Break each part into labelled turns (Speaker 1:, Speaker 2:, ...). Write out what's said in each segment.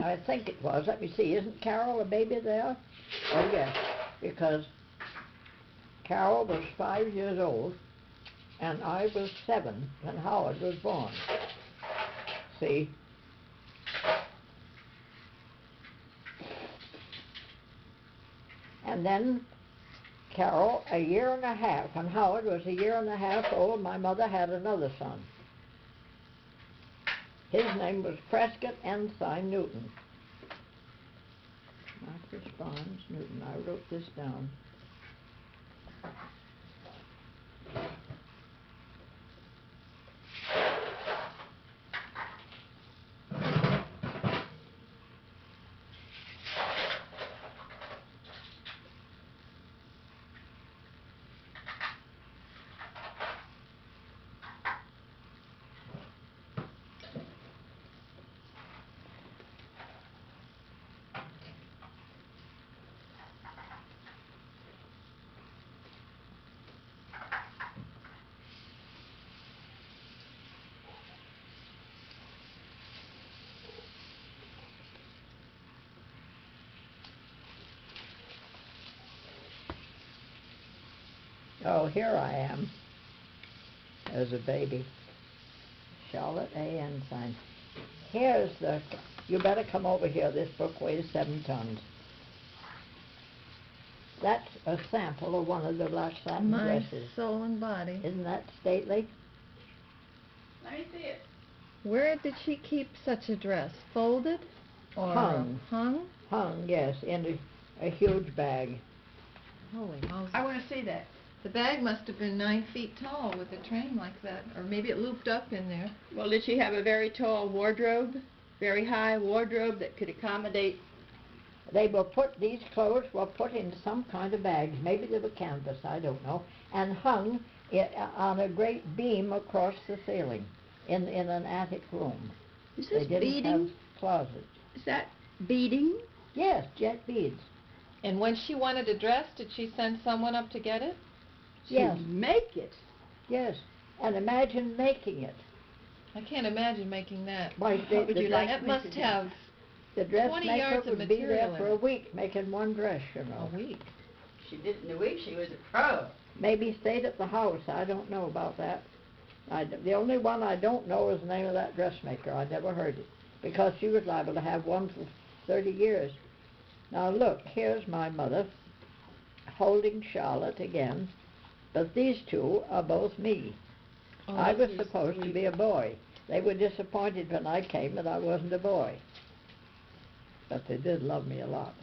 Speaker 1: I think it was. Let me see. Isn't Carol a baby there? Oh, yes. Because Carol was 5 years old, and I was 7 when Howard was born. See? And then Carol, a year and a half, when Howard was a year and a half old, my mother had another son. His name was Prescott Ensign Newton. Marcus Barnes Newton. I wrote this down. Oh, here I am as a baby. Charlotte A. Ensign. Here's the, you better come over here. This book weighs 7 tons. That's a sample of one of the black satin dresses.
Speaker 2: My soul and body.
Speaker 1: Isn't that stately?
Speaker 3: Let me see it.
Speaker 2: Where did she keep such a dress? Folded? Or
Speaker 1: hung.
Speaker 2: Hung?
Speaker 1: Hung, yes, in a huge bag.
Speaker 2: Holy Moses.
Speaker 3: I want to see that.
Speaker 2: The bag must have been 9 feet tall with a train like that. Or maybe it looped up in there.
Speaker 3: Well, did she have a very tall wardrobe? Very high wardrobe that could accommodate?
Speaker 1: They were put, these clothes were put in some kind of bags, maybe they were canvas, I don't know, and hung on a great beam across the ceiling in an attic room.
Speaker 3: Is this
Speaker 1: they didn't
Speaker 3: beading?
Speaker 1: have closets.
Speaker 3: Is that beading?
Speaker 1: Yes, jet beads.
Speaker 2: And when she wanted a dress, did she send someone up to get it?
Speaker 1: Yes.
Speaker 3: To make it?
Speaker 1: Yes, and imagine making it.
Speaker 2: I can't imagine making that.
Speaker 1: Why,
Speaker 3: What would you like
Speaker 2: That
Speaker 3: me
Speaker 2: must
Speaker 3: to do?
Speaker 2: have
Speaker 1: The
Speaker 2: 20
Speaker 1: dressmaker
Speaker 2: yards of
Speaker 1: would be there
Speaker 2: material
Speaker 1: for
Speaker 2: in
Speaker 1: a
Speaker 2: it.
Speaker 1: week making one dress, you know.
Speaker 2: A week.
Speaker 3: She did it in a week. She was a pro.
Speaker 1: Maybe stayed at the house. I don't know about that. The only one I don't know is the name of that dressmaker. I never heard it because she was liable to have one for 30 years. Now look, here's my mother holding Charlotte again, but these two are both me.
Speaker 2: Oh,
Speaker 1: I was
Speaker 2: this is
Speaker 1: supposed to
Speaker 2: sweet.
Speaker 1: be a boy. They were disappointed when I came that I wasn't a boy. But they did love me a lot.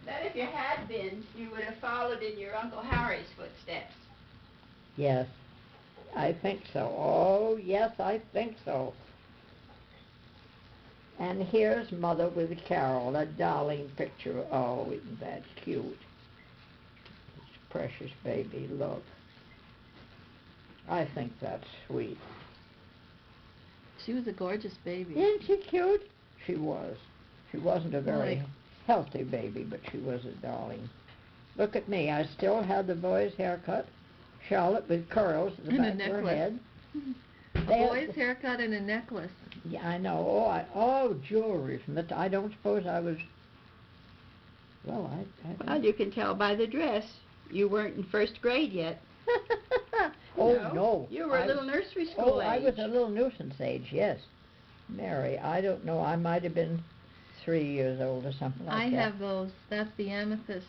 Speaker 3: That if you had been, you would have followed in your Uncle Harry's footsteps.
Speaker 1: Yes, I think so. Oh, yes, I think so. And here's Mother with Carol, a darling picture. Oh, isn't that cute? This precious baby, look. I think that's sweet.
Speaker 2: She was a gorgeous baby.
Speaker 1: Isn't she cute? She was. She wasn't a very
Speaker 2: Like-
Speaker 1: healthy baby, but she was a darling. Look at me. I still had the boy's haircut. Charlotte with curls at the
Speaker 2: And a
Speaker 1: back of her
Speaker 2: necklace.
Speaker 1: head.
Speaker 2: A
Speaker 1: They had-
Speaker 2: boy's haircut and a necklace.
Speaker 1: Yeah, I know. Oh, jewelry from the. I don't suppose I was. Well,
Speaker 3: Well, you can tell by the dress. You weren't in first grade yet.
Speaker 1: Oh
Speaker 3: No,
Speaker 1: no.
Speaker 3: You were a
Speaker 1: I-
Speaker 3: little nursery school
Speaker 1: Oh,
Speaker 3: age.
Speaker 1: I was a little nuisance age. Yes, Mary. I don't know. I might have been 3 years old or something like
Speaker 2: I
Speaker 1: that.
Speaker 2: have those. That's the amethyst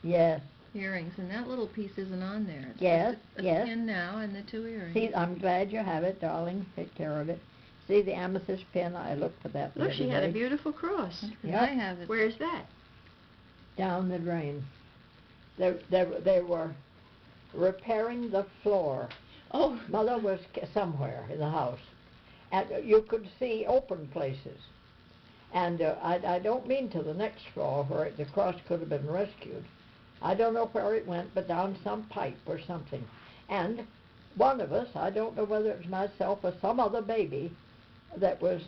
Speaker 1: Yes.
Speaker 2: earrings, and that little piece isn't on there. It's
Speaker 1: Yes,
Speaker 2: just a
Speaker 1: yes.
Speaker 2: pin now and the 2 earrings.
Speaker 1: See, I'm glad you have it, darling. Take care of it. See the amethyst pin? I looked for that. the
Speaker 3: Look,
Speaker 1: other
Speaker 3: she had a
Speaker 1: day.
Speaker 3: beautiful cross.
Speaker 1: Yep.
Speaker 2: I have it.
Speaker 3: Where's that?
Speaker 1: Down the drain. They were repairing the floor.
Speaker 3: Oh,
Speaker 1: Mother was somewhere in the house, and you could see open places. And I don't mean to the next floor where the cross could have been rescued. I don't know where it went, but down some pipe or something. And one of us, I don't know whether it was myself or some other baby that was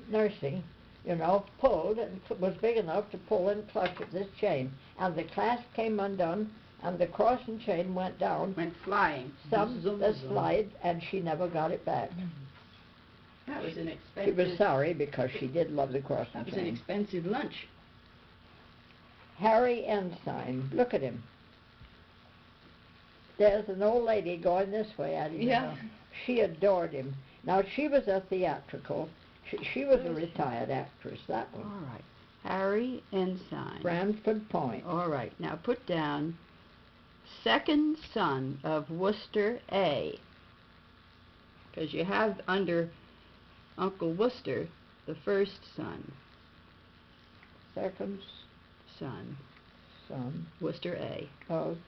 Speaker 1: nursing, you know, pulled and was big enough to pull and clutch at this chain. And the clasp came undone, and the cross and chain went down.
Speaker 3: went flying.
Speaker 1: The slide, and she never got it back.
Speaker 3: That was an
Speaker 1: She
Speaker 3: expensive.
Speaker 1: was sorry because she did love the crossing
Speaker 3: That was an
Speaker 1: train.
Speaker 3: expensive lunch.
Speaker 1: Harry Ensign, look at him. There's an old lady going this way at him. you
Speaker 3: Yeah.
Speaker 1: know. She adored him. Now, she was a theatrical. She was a retired actress, that
Speaker 3: All
Speaker 1: one.
Speaker 3: right. Harry Ensign.
Speaker 1: Branford Point.
Speaker 3: All right. Now put down second son of Worcester A. Because you have under Uncle Worcester the first son.
Speaker 1: Second
Speaker 3: Son.
Speaker 1: son
Speaker 3: Worcester A.
Speaker 1: of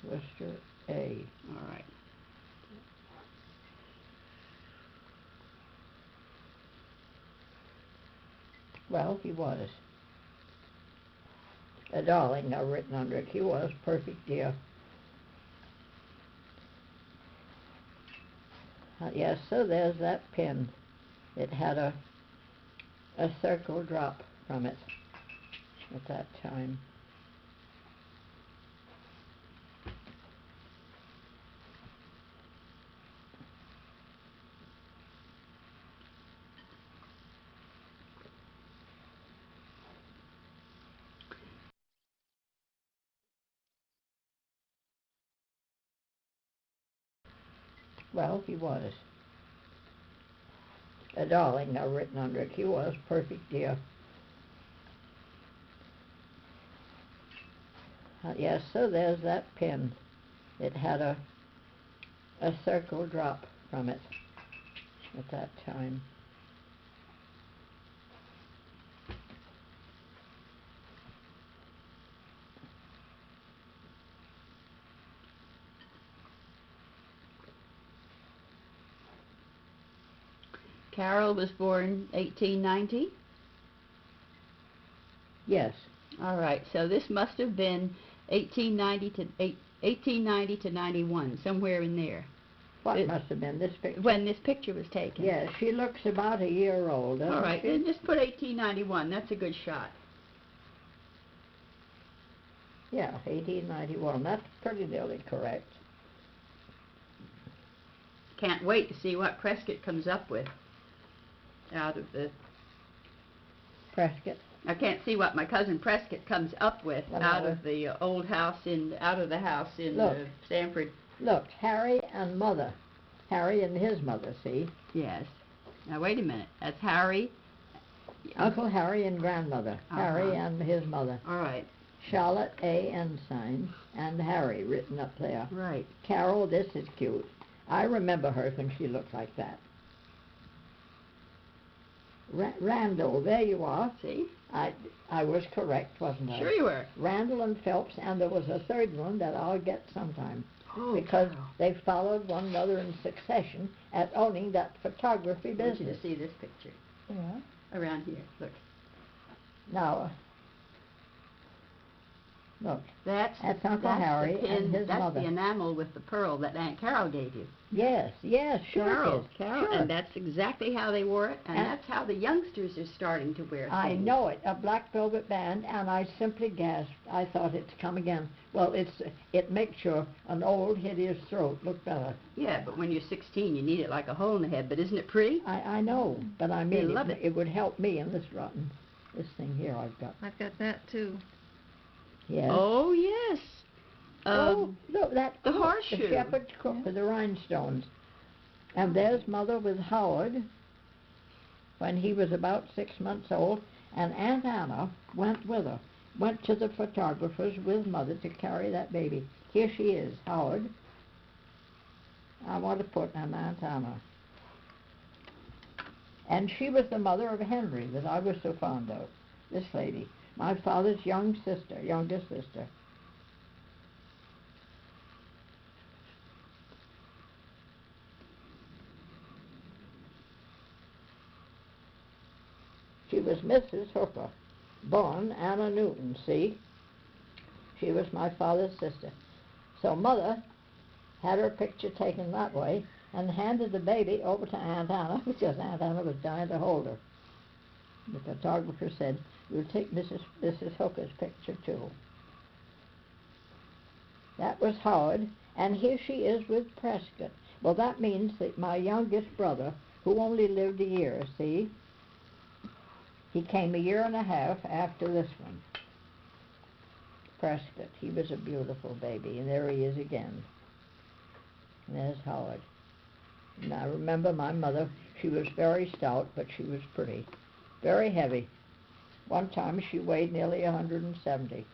Speaker 1: Worcester A.
Speaker 3: All right.
Speaker 1: Well, he was. A darling, I've written under it. He was perfect, dear. Yes, so there's that pin. It had a circle drop from it at that time. Well, he was. A darling, I've written under it. He was perfect, dear. Yes, so there's that pin. It had a circle drop from it at that time.
Speaker 3: Carol was born 1890.
Speaker 1: Yes.
Speaker 3: All right. So this must have been 1890 to 91, somewhere in there.
Speaker 1: What
Speaker 3: It-
Speaker 1: must have been this picture?
Speaker 3: When this picture was taken.
Speaker 1: Yes, she looks about a year old, doesn't
Speaker 3: All right.
Speaker 1: she?
Speaker 3: Then just put 1891. That's a good shot.
Speaker 1: Yeah, 1891. That's pretty nearly correct.
Speaker 3: Can't wait to see what Prescott comes up with out of the.
Speaker 1: Prescott.
Speaker 3: I can't see what my cousin Prescott comes up with
Speaker 1: Well,
Speaker 3: out
Speaker 1: no.
Speaker 3: of the old house out of the house in
Speaker 1: Look.
Speaker 3: Stamford.
Speaker 1: Look, Harry and Mother. Harry and his mother, see?
Speaker 3: Yes. Now wait a minute. That's Harry.
Speaker 1: Uncle Harry and grandmother. Harry
Speaker 3: Uh-huh.
Speaker 1: and his mother.
Speaker 3: All right.
Speaker 1: Charlotte A. Ensign and Harry written up there.
Speaker 3: Right.
Speaker 1: Carol, this is cute. I remember her when she looked like that. Randall, there you are.
Speaker 3: See?
Speaker 1: I was correct, wasn't I?
Speaker 3: Sure you were.
Speaker 1: Randall and Phelps, and there was a third one that I'll get sometime.
Speaker 3: Oh,
Speaker 1: Because
Speaker 3: Carol.
Speaker 1: they followed one another in succession at owning that photography
Speaker 3: I want you
Speaker 1: business.
Speaker 3: to see this picture
Speaker 1: Yeah.
Speaker 3: around here. Look.
Speaker 1: Now, look,
Speaker 3: That's
Speaker 1: Uncle Harry
Speaker 3: the pin,
Speaker 1: and his
Speaker 3: that's
Speaker 1: mother.
Speaker 3: the enamel with the pearl that Aunt Carol gave you.
Speaker 1: Yes, sure it is.
Speaker 3: Carol,
Speaker 1: Sure.
Speaker 3: and that's exactly how they wore it, and
Speaker 1: And-
Speaker 3: that's how the youngsters are starting to wear things.
Speaker 1: I know it, a black velvet band, and I simply gasped. I thought it's come again. Well, it makes an old, hideous throat look better.
Speaker 3: Yeah, but when you're 16, you need it like a hole in the head. But isn't it pretty?
Speaker 1: I know, but I mean,
Speaker 3: love it.
Speaker 1: it would help me in this thing here I've got.
Speaker 2: I've got that too.
Speaker 1: Yes.
Speaker 3: Oh yes.
Speaker 1: Look, that
Speaker 3: the
Speaker 1: crook,
Speaker 3: horseshoe.
Speaker 1: the shepherd's crook with the rhinestones. And there's Mother with Howard when he was about 6 months old, and Aunt Anna went with her, went to the photographer's with Mother to carry that baby. Here she is, Howard. I want to put an Aunt Anna. And she was the mother of Henry that I was so fond of, this lady, my father's youngest sister. She was Mrs. Hooker, born Anna Newton, see? She was my father's sister. So Mother had her picture taken that way and handed the baby over to Aunt Anna because Aunt Anna was dying to hold her. The photographer said, "You'll take Mrs. Hooker's picture too." That was Howard, and here she is with Prescott. Well, that means that my youngest brother, who only lived a year, see, he came a year and a half after this one. Prescott, he was a beautiful baby, and there he is again. And there's Howard. And I remember my mother, she was very stout, but she was pretty. Very heavy. One time she weighed nearly 170.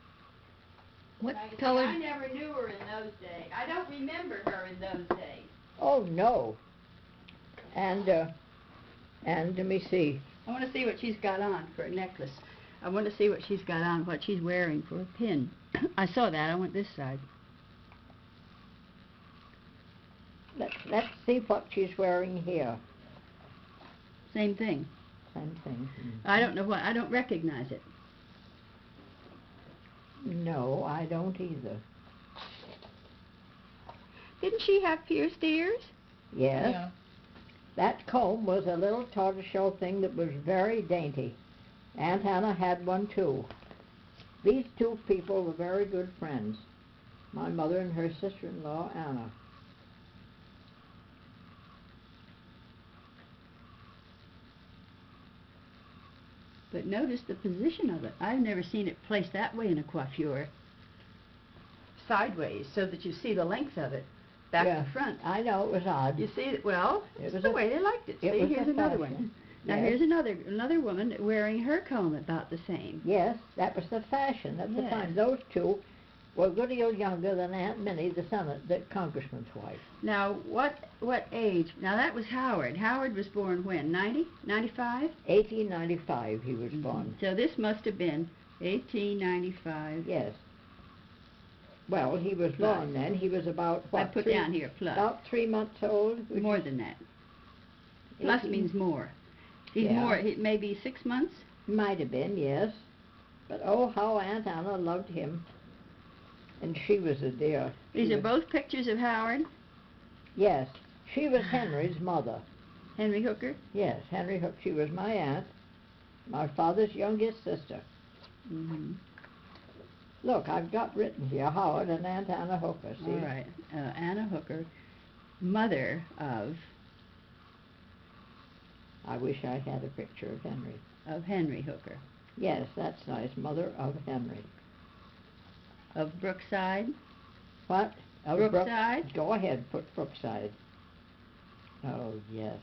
Speaker 2: What
Speaker 3: I
Speaker 2: color?
Speaker 3: I never knew her in those days. I don't remember her in those days.
Speaker 1: Oh, no. And let me see.
Speaker 3: I want to see what she's got on for a necklace. I want to see what she's got on, what she's wearing for a pin. I saw that. I went this side.
Speaker 1: Let's see what she's wearing here.
Speaker 3: Same thing.
Speaker 1: Same thing.
Speaker 3: I don't know what. I don't recognize it.
Speaker 1: No, I don't either.
Speaker 3: Didn't she have pierced ears?
Speaker 1: Yes.
Speaker 2: Yeah.
Speaker 1: That comb was a little tortoiseshell thing that was very dainty. Aunt Hannah had one too. These two people were very good friends. My mother and her sister-in-law, Anna.
Speaker 3: But notice the position of it. I've never seen it placed that way in a coiffure. Sideways, so that you see the length of it, back
Speaker 1: Yeah.
Speaker 3: to front.
Speaker 1: I know, it was odd.
Speaker 3: You see it? Well,
Speaker 1: It
Speaker 3: it's
Speaker 1: was
Speaker 3: the
Speaker 1: a-
Speaker 3: way they liked it.
Speaker 1: it
Speaker 3: See,
Speaker 1: was
Speaker 3: here's
Speaker 1: a
Speaker 3: another
Speaker 1: fashion.
Speaker 3: one. Now
Speaker 1: Yes.
Speaker 3: here's another woman wearing her comb about the same.
Speaker 1: Yes, that was the fashion. That's the
Speaker 3: Yes.
Speaker 1: time. Those two were a good deal younger than Aunt Minnie, the congressman's wife.
Speaker 3: Now, what age? Now, that was Howard. Howard was born when? 90? 95?
Speaker 1: 1895 he was born.
Speaker 3: So this must have been 1895.
Speaker 1: Yes. Well, he was
Speaker 3: Plus.
Speaker 1: born then. He was about, what,
Speaker 3: I put down here plus.
Speaker 1: about 3 months old. which
Speaker 3: More
Speaker 1: is
Speaker 3: than that. Plus
Speaker 1: 18
Speaker 3: means more. He's
Speaker 1: Yeah.
Speaker 3: more, maybe 6 months?
Speaker 1: Might have been, yes. But oh, how Aunt Anna loved him. And she was a dear.
Speaker 3: These
Speaker 1: She
Speaker 3: are
Speaker 1: was-
Speaker 3: both pictures of Howard.
Speaker 1: Yes. She was Henry's mother.
Speaker 3: Henry Hooker.
Speaker 1: Yes, Henry Hook. She was my aunt, my father's youngest sister.
Speaker 3: Mm-hmm.
Speaker 1: Look, I've got written here Howard and Aunt Anna Hooker. See?
Speaker 3: All right. Anna Hooker, mother of
Speaker 1: I wish I had a picture of Henry.
Speaker 3: Henry Hooker.
Speaker 1: Yes, that's nice. Mother of Henry.
Speaker 3: Of Brookside.
Speaker 1: What? Of
Speaker 3: Brookside?
Speaker 1: Go ahead, put Brookside. Oh, yes.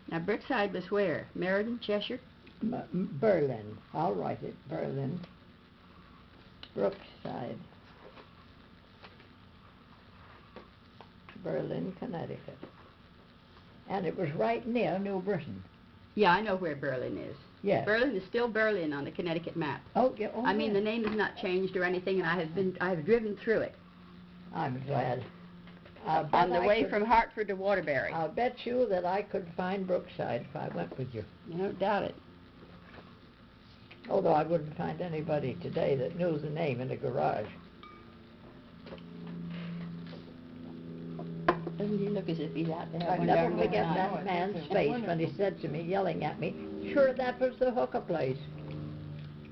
Speaker 3: Now, Brookside was where? Meriden, Cheshire?
Speaker 1: Berlin. I'll write it. Berlin. Brookside. Berlin, Connecticut. And it was right near New Britain.
Speaker 3: Yeah, I know where Berlin is.
Speaker 1: Yes.
Speaker 3: Berlin is still Berlin on the Connecticut map.
Speaker 1: Oh, yeah. Oh,
Speaker 3: I mean,
Speaker 1: yes.
Speaker 3: the name has not changed or anything, and I have driven through it
Speaker 1: I'm glad.
Speaker 3: on the way from Hartford to Waterbury.
Speaker 1: I'll bet you that I could find Brookside if I went with you.
Speaker 3: I don't doubt it.
Speaker 1: Although I wouldn't find anybody today that knew the name in the garage.
Speaker 3: Doesn't he look as if he's out there?
Speaker 1: I
Speaker 3: one
Speaker 1: never
Speaker 3: darn
Speaker 1: forget
Speaker 3: time?
Speaker 1: that man's face when he said to me, yelling at me, "Sure, that was the Hooker place.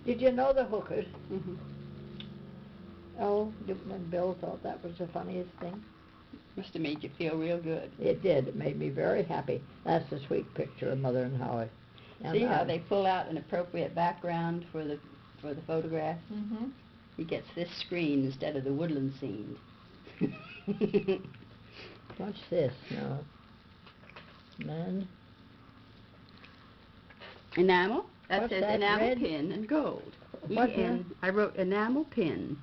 Speaker 1: Did you know the Hookers?"
Speaker 3: Mhm.
Speaker 1: Oh, and Bill thought that was the funniest thing.
Speaker 3: Must have made you feel real good.
Speaker 1: It did. It made me very happy. That's a sweet picture of Mother and Howard. And
Speaker 3: See how they pull out an appropriate background for the photograph?
Speaker 2: Mm-hmm.
Speaker 3: He gets this screen instead of the woodland scene.
Speaker 1: What's this now? Man.
Speaker 3: Enamel? That
Speaker 1: What's
Speaker 3: says
Speaker 1: that,
Speaker 3: enamel
Speaker 1: red?
Speaker 3: pin and gold.
Speaker 1: What now?
Speaker 3: I wrote enamel pin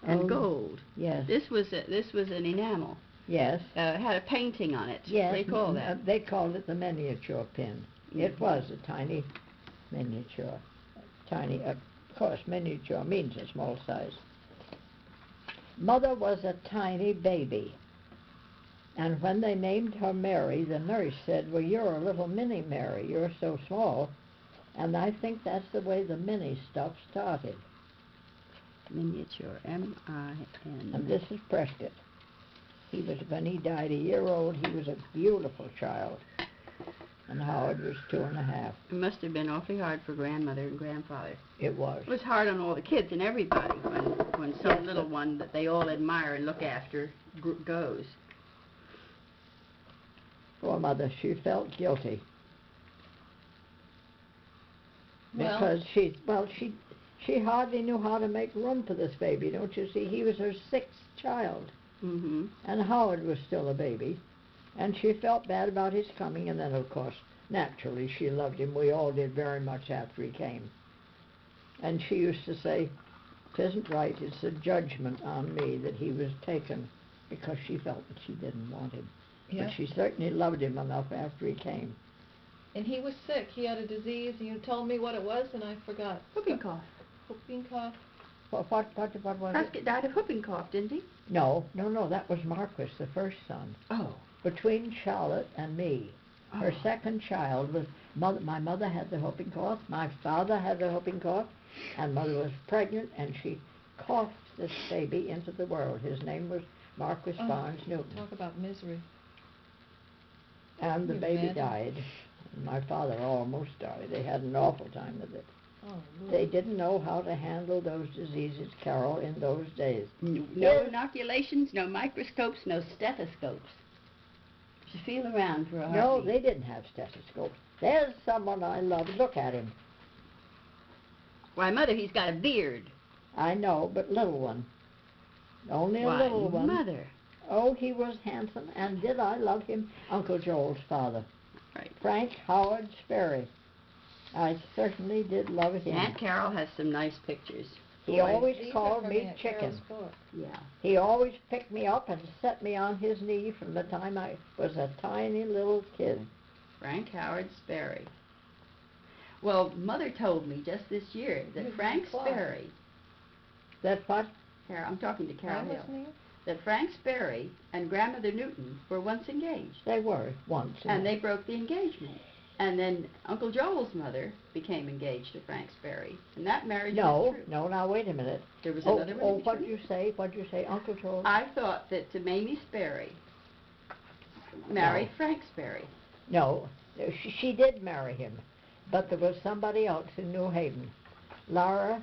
Speaker 3: and
Speaker 1: Oh,
Speaker 3: gold.
Speaker 1: Yes.
Speaker 3: This was an enamel.
Speaker 1: Yes.
Speaker 3: It had a painting on it.
Speaker 1: Yes.
Speaker 3: What do you call that?
Speaker 1: They called it the miniature pin. It was a tiny miniature. Tiny, of course, miniature means a small size. Mother was a tiny baby. And when they named her Mary, the nurse said, "Well, you're a little mini Mary. You're so small." And I think that's the way the mini stuff started.
Speaker 3: Miniature, M-I-N.
Speaker 1: And this is Prescott. He was, when he died a year old, he was a beautiful child. and Howard was 2.5.
Speaker 3: It must have been awfully hard for grandmother and grandfather.
Speaker 1: It was.
Speaker 3: It was hard on all the kids and everybody when some
Speaker 1: Yes,
Speaker 3: little one that they all admire and look after goes.
Speaker 1: Poor mother, she felt guilty.
Speaker 2: Well-
Speaker 1: Because she hardly knew how to make room for this baby, don't you see? He was her 6th child,
Speaker 3: Mm-hmm.
Speaker 1: and Howard was still a baby, and she felt bad about his coming, and then, of course, naturally, she loved him. We all did very much after he came. And she used to say, "'Tisn't right, it's a judgment on me that he was taken," because she felt that she didn't want him.
Speaker 2: Yeah.
Speaker 1: But she certainly loved him enough after he came.
Speaker 2: And he was sick. He had a disease, and you told me what it was, and I forgot.
Speaker 3: Whooping cough.
Speaker 2: Whooping cough.
Speaker 1: What was
Speaker 3: Prescott
Speaker 1: it?
Speaker 3: died of whooping cough, didn't he?
Speaker 1: No, that was Marquis, the first son.
Speaker 3: Oh.
Speaker 1: Between Charlotte and me. Her second child was my mother had the whooping cough, my father had the whooping cough, and mother was pregnant, and she coughed this baby into the world. His name was Marquis Barnes Newton.
Speaker 2: Talk about misery.
Speaker 1: And the
Speaker 2: You
Speaker 1: baby
Speaker 2: imagine?
Speaker 1: died. My father almost died. They had an awful time with it.
Speaker 2: Oh, Lord.
Speaker 1: They didn't know how to handle those diseases, Carol, in those days.
Speaker 3: No
Speaker 1: Yes.
Speaker 3: inoculations, no microscopes, no stethoscopes. You feel around for a
Speaker 1: No,
Speaker 3: heartbeat.
Speaker 1: they didn't have stethoscopes. There's someone I love. Look at him.
Speaker 3: Why, Mother, he's got a beard.
Speaker 1: I know, but little one. Only a
Speaker 3: Why,
Speaker 1: little one.
Speaker 3: Mother.
Speaker 1: Oh, he was handsome, and did I love him? Uncle Joel's father.
Speaker 3: Right.
Speaker 1: Frank Howard Sperry. I certainly did love him.
Speaker 3: Aunt Carol has some nice pictures.
Speaker 1: He
Speaker 2: Boy,
Speaker 1: always
Speaker 2: these are
Speaker 1: called
Speaker 2: from
Speaker 1: me
Speaker 2: Aunt
Speaker 1: chicken.
Speaker 2: Carol's book.
Speaker 3: Yeah.
Speaker 1: He always picked me up and set me on his knee from the time I was a tiny little kid.
Speaker 3: Frank Howard Sperry. Well, Mother told me just this year that
Speaker 2: Mhm.
Speaker 3: Frank
Speaker 2: Why?
Speaker 3: Sperry,
Speaker 1: That what?
Speaker 3: I'm talking to Carol
Speaker 2: I'm
Speaker 3: Hill,
Speaker 2: listening.
Speaker 3: that Frank Sperry and Grandmother Newton were once engaged.
Speaker 1: They were once.
Speaker 3: And they broke the engagement. And then Uncle Joel's mother became engaged to Frank Sperry. And that marriage was true.
Speaker 1: No, now wait a minute.
Speaker 3: There was
Speaker 1: Oh,
Speaker 3: another one
Speaker 1: oh,
Speaker 3: in
Speaker 1: what'd
Speaker 3: between.
Speaker 1: you say? What'd you say, Uncle Joel?
Speaker 3: I thought that Mamie Sperry married Frank Sperry.
Speaker 1: No, she did marry him, but there was somebody else in New Haven. Laura.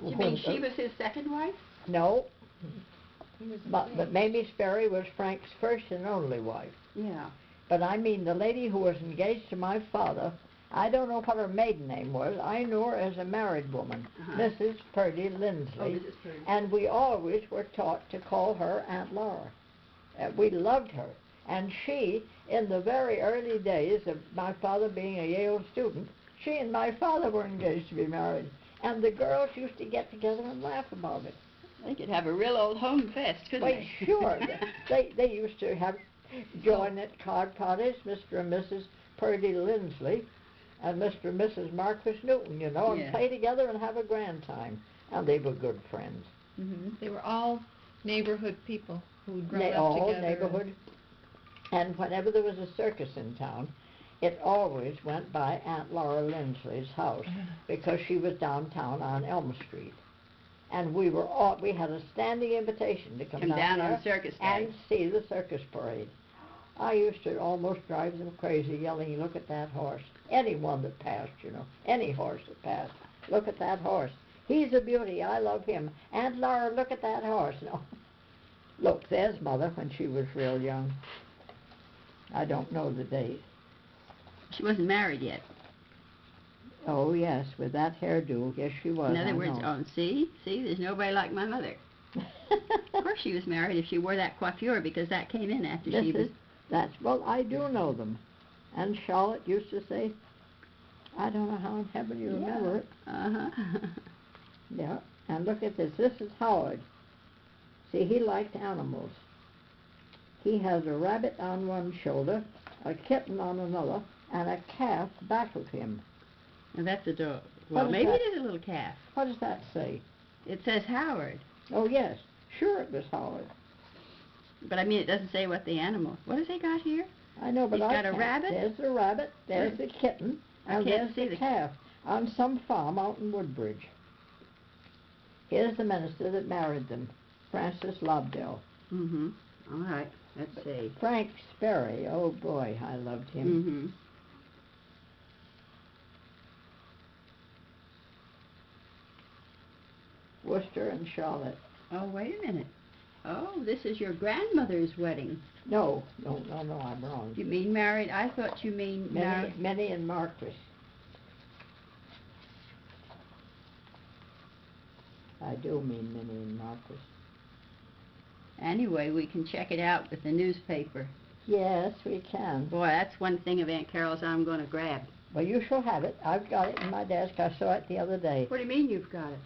Speaker 3: You mean she was his second wife?
Speaker 1: No,
Speaker 2: He was
Speaker 1: but
Speaker 2: engaged.
Speaker 1: Mamie Sperry was Frank's first and only wife.
Speaker 3: Yeah.
Speaker 1: But I mean the lady who was engaged to my father, I don't know what her maiden name was. I knew her as a married woman,
Speaker 3: Uh-huh.
Speaker 1: Mrs. Purdy Lindsley.
Speaker 3: Oh, Mrs. Purdy.
Speaker 1: And we always were taught to call her Aunt Laura. We loved her. And she, in the very early days of my father being a Yale student, she and my father were engaged to be married. And the girls used to get together and laugh about it.
Speaker 3: They could have a real old home fest, couldn't
Speaker 1: Why,
Speaker 3: they?
Speaker 1: sure. They used to have join at card parties, Mr. and Mrs. Purdy Lindsley and Mr. and Mrs. Marquis Newton, you know, and
Speaker 3: Yeah.
Speaker 1: play together and have a grand time. And they were good friends.
Speaker 3: Mm-hmm.
Speaker 2: They were all neighborhood people who'd grown up
Speaker 1: All
Speaker 2: together.
Speaker 1: neighborhood. And whenever there was a circus in town, it always went by Aunt Laura Lindsley's house because she was downtown on Elm Street. And we had a standing invitation to come
Speaker 3: Down
Speaker 1: there
Speaker 3: on Circus Day.
Speaker 1: and see the circus parade. I used to almost drive them crazy yelling, "Look at that horse." Anyone that passed, you know, any horse that passed. "Look at that horse. He's a beauty. I love him. Aunt Laura, look at that horse." No. Look, there's Mother when she was real young. I don't know the date.
Speaker 3: She wasn't married yet.
Speaker 1: Oh, yes, with that hairdo. Yes, she was.
Speaker 3: In other
Speaker 1: I
Speaker 3: words,
Speaker 1: know.
Speaker 3: see, there's nobody like my mother. Of course she was married if she wore that coiffure because that came in after she was...
Speaker 1: Well, I do know them. And Charlotte used to say, I don't know how in heaven you remember it.
Speaker 3: Uh-huh.
Speaker 1: Yeah, and look at this. This is Howard. See, he liked animals. He has a rabbit on one shoulder, a kitten on another, and a calf back of him.
Speaker 3: And that's a dog.
Speaker 1: What
Speaker 3: Well,
Speaker 1: is
Speaker 3: maybe
Speaker 1: that?
Speaker 3: it is a little calf.
Speaker 1: What does that say?
Speaker 3: It says Howard.
Speaker 1: Oh, yes. Sure it was Howard.
Speaker 3: But I mean, it doesn't say what the animal... What has he got here?
Speaker 1: I know, but
Speaker 3: He's
Speaker 1: I
Speaker 3: got a
Speaker 1: can't.
Speaker 3: rabbit?
Speaker 1: There's the rabbit, there's the kitten,
Speaker 3: I
Speaker 1: and
Speaker 3: can't
Speaker 1: there's
Speaker 3: see
Speaker 1: the
Speaker 3: the-
Speaker 1: calf on some farm out in Woodbridge. Here's the minister that married them, Francis Lobdell.
Speaker 3: Mm-hmm. All right. Let's see.
Speaker 1: Frank Sperry, oh boy, I loved him. Worcester and Charlotte.
Speaker 3: Oh, wait a minute. Oh, this is your grandmother's wedding.
Speaker 1: No, I'm wrong.
Speaker 3: You mean married? I thought you mean married.
Speaker 1: Minnie and Marquis. I do mean Minnie and Marquis.
Speaker 3: Anyway, we can check it out with the newspaper.
Speaker 1: Yes, we can.
Speaker 3: Boy, that's one thing of Aunt Carol's I'm going to grab.
Speaker 1: Well, you shall have it. I've got it in my desk. I saw it the other day.
Speaker 3: What do you mean you've got it?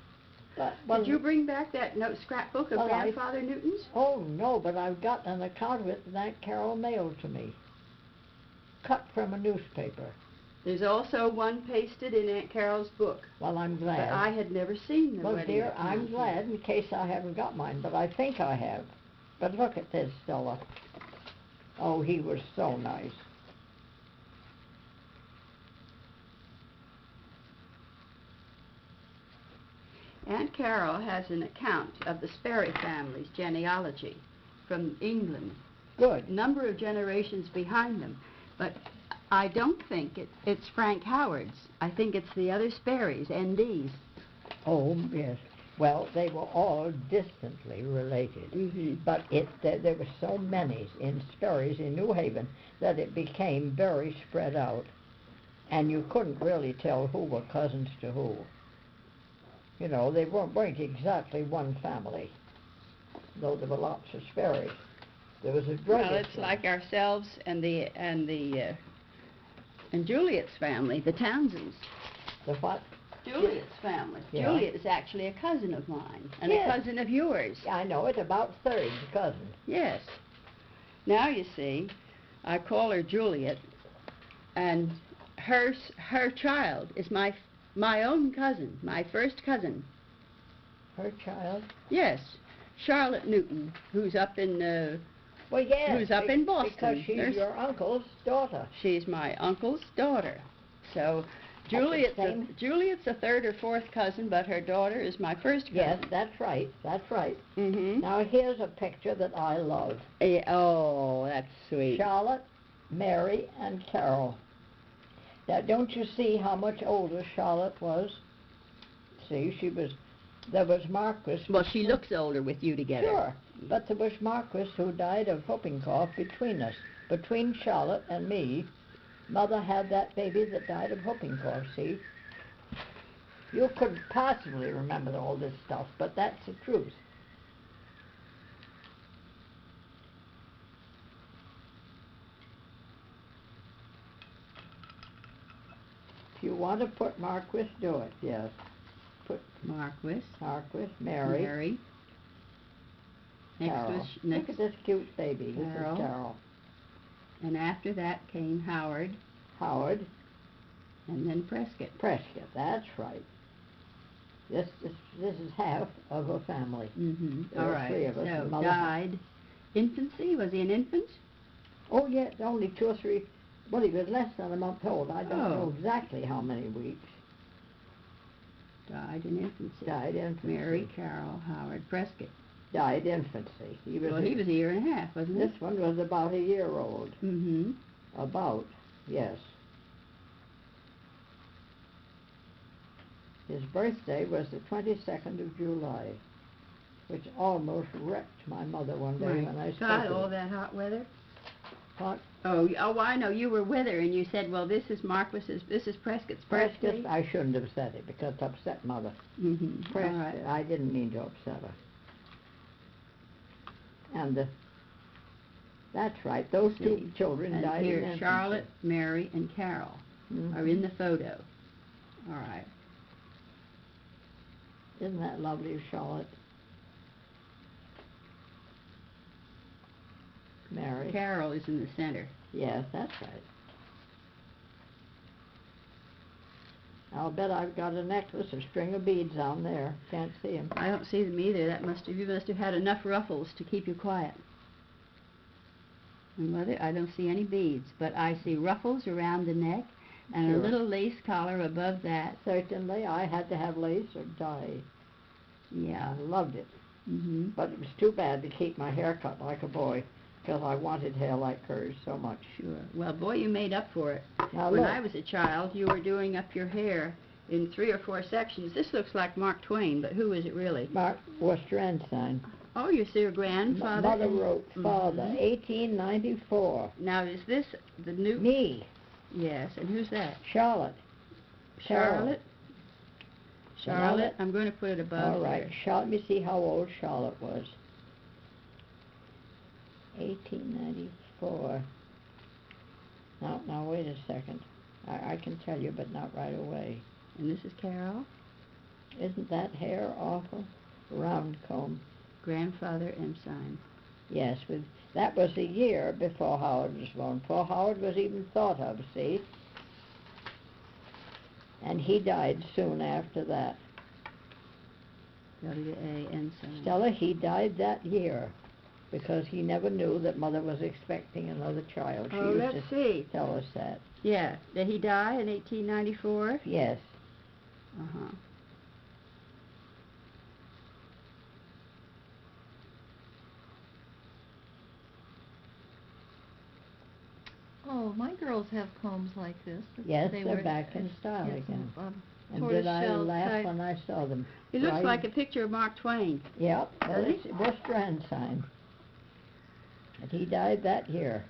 Speaker 1: Well,
Speaker 3: did you bring back that scrapbook of Grandfather Newton's?
Speaker 1: Oh, no, but I've got an account of it that Aunt Carol mailed to me. Cut from a newspaper.
Speaker 3: There's also one pasted in Aunt Carol's book.
Speaker 1: Well, I'm glad.
Speaker 3: But I had never seen the
Speaker 1: well,
Speaker 3: wedding.
Speaker 1: Dear, I'm glad in case I haven't got mine, but I think I have. But look at this, Stella. Oh, he was so nice.
Speaker 3: Aunt Carol has an account of the Sperry family's genealogy from England.
Speaker 1: Good.
Speaker 3: Number of generations behind them. But I don't think it's Frank Howard's. I think it's the other Sperrys, NDs.
Speaker 1: Oh, yes. Well, they were all distantly related. But there were so many in Sperry's in New Haven that it became very spread out. And you couldn't really tell who were cousins to who. You know, they weren't exactly one family, though there were lots of Sperrys. There was a
Speaker 3: Well, it's like ourselves and Juliet's family, the Townsends.
Speaker 1: The what?
Speaker 3: Juliet's family.
Speaker 1: Yeah.
Speaker 3: Juliet is actually a cousin of mine and
Speaker 1: Yes.
Speaker 3: a cousin of yours.
Speaker 1: I know it, about third cousin.
Speaker 3: Yes. Now you see, I call her Juliet, and her child is my own cousin, my first cousin.
Speaker 1: Her child?
Speaker 3: Yes, Charlotte Newton, who's up in
Speaker 1: Well, yes.
Speaker 3: who's up in Boston.
Speaker 1: Because she's your uncle's daughter.
Speaker 3: She's my uncle's daughter. So Juliet's a third or fourth cousin, but her daughter is my first cousin.
Speaker 1: Yes, that's right. That's right. Now here's a picture that I love.
Speaker 3: Oh, that's sweet.
Speaker 1: Charlotte, Mary, and Carol. Now, don't you see how much older Charlotte was? See, there was Marquis.
Speaker 3: Well, she looks older with you together.
Speaker 1: Sure, but there was Marquis who died of whooping cough between us. Between Charlotte and me, Mother had that baby that died of whooping cough, see? You couldn't possibly remember all this stuff, but that's the truth. If you want to put Marquis, do it, yes. Put
Speaker 3: Marquis,
Speaker 1: Mary. Carol. Look at this cute baby. This is Carol.
Speaker 3: And after that came Howard. And then Prescott.
Speaker 1: That's right. This is half of a family.
Speaker 3: All right.
Speaker 1: Three of us.
Speaker 3: So died infancy. Was he an infant?
Speaker 1: Oh yeah, only 2 or 3. Well, he was less than a month old. I don't know exactly how many weeks.
Speaker 3: Died in infancy. Mary, Carol, Howard, Prescott.
Speaker 1: Died infancy. He was
Speaker 3: a year and a half, wasn't he?
Speaker 1: This one was about a year old. About, yes. His birthday was the 22nd of July, which almost wrecked my mother one day when I spoke.
Speaker 3: All that hot weather?
Speaker 1: What?
Speaker 3: Oh, I know. You were with her, and you said, well, this is Prescott's birthday.
Speaker 1: I shouldn't have said it, because it upset Mother.
Speaker 3: All right.
Speaker 1: I didn't mean to upset her. And that's right. Those two children died in infancy.
Speaker 3: Charlotte, Mary, and Carol are in the photo. All right.
Speaker 1: Isn't that lovely, Charlotte? Mary.
Speaker 3: Carol is in the center.
Speaker 1: Yes, that's right. I'll bet I've got a necklace, a string of beads on there. Can't see them.
Speaker 3: I don't see them either. You must have had enough ruffles to keep you quiet. And Mother, I don't see any beads, but I see ruffles around the neck and a little lace collar above that.
Speaker 1: Certainly, I had to have lace or dye.
Speaker 3: Yeah.
Speaker 1: I loved it. But it was too bad to keep my hair cut like a boy. because I wanted hair like hers so much.
Speaker 3: Sure. Well, boy, you made up for it.
Speaker 1: Now
Speaker 3: When
Speaker 1: look,
Speaker 3: I was a child, you were doing up your hair in 3 or 4 sections. This looks like Mark Twain, but who is it really?
Speaker 1: Mark Worcester Ensign.
Speaker 3: Oh, you're your grandfather?
Speaker 1: Mother wrote father,
Speaker 3: Mhm.
Speaker 1: 1894.
Speaker 3: Now, is this the new...
Speaker 1: Me,
Speaker 3: Yes, and who's that?
Speaker 1: Charlotte.
Speaker 3: Charlotte? Charlotte?
Speaker 1: Charlotte?
Speaker 3: I'm going to put it above
Speaker 1: All right,
Speaker 3: here.
Speaker 1: let me see how old Charlotte was. 1894. Now wait a second. I can tell you, but not right away.
Speaker 3: And this is Carol?
Speaker 1: Isn't that hair awful? Round comb.
Speaker 3: Grandfather Ensign.
Speaker 1: Yes, that was a year before Howard was born. Before Howard was even thought of, see? And he died soon after that.
Speaker 3: W.A. Ensign.
Speaker 1: Stella, he died that year because he never knew that Mother was expecting another child. She
Speaker 3: Oh,
Speaker 1: used
Speaker 3: let's
Speaker 1: to
Speaker 3: see.
Speaker 1: tell us that.
Speaker 3: Yeah. Did he die in 1894?
Speaker 1: Yes.
Speaker 3: Uh-huh.
Speaker 2: Oh, my girls have combs like this.
Speaker 1: Yes,
Speaker 2: They
Speaker 1: they're
Speaker 2: were-
Speaker 1: back in style
Speaker 2: yes,
Speaker 1: again. And did I
Speaker 2: tortoiseshell
Speaker 1: laugh
Speaker 2: type.
Speaker 1: when I saw them?
Speaker 3: He looks
Speaker 1: Right?
Speaker 3: like a picture of Mark Twain.
Speaker 1: Yep, well,
Speaker 3: Does he?
Speaker 1: it's Worcester Ensign. And he died that year.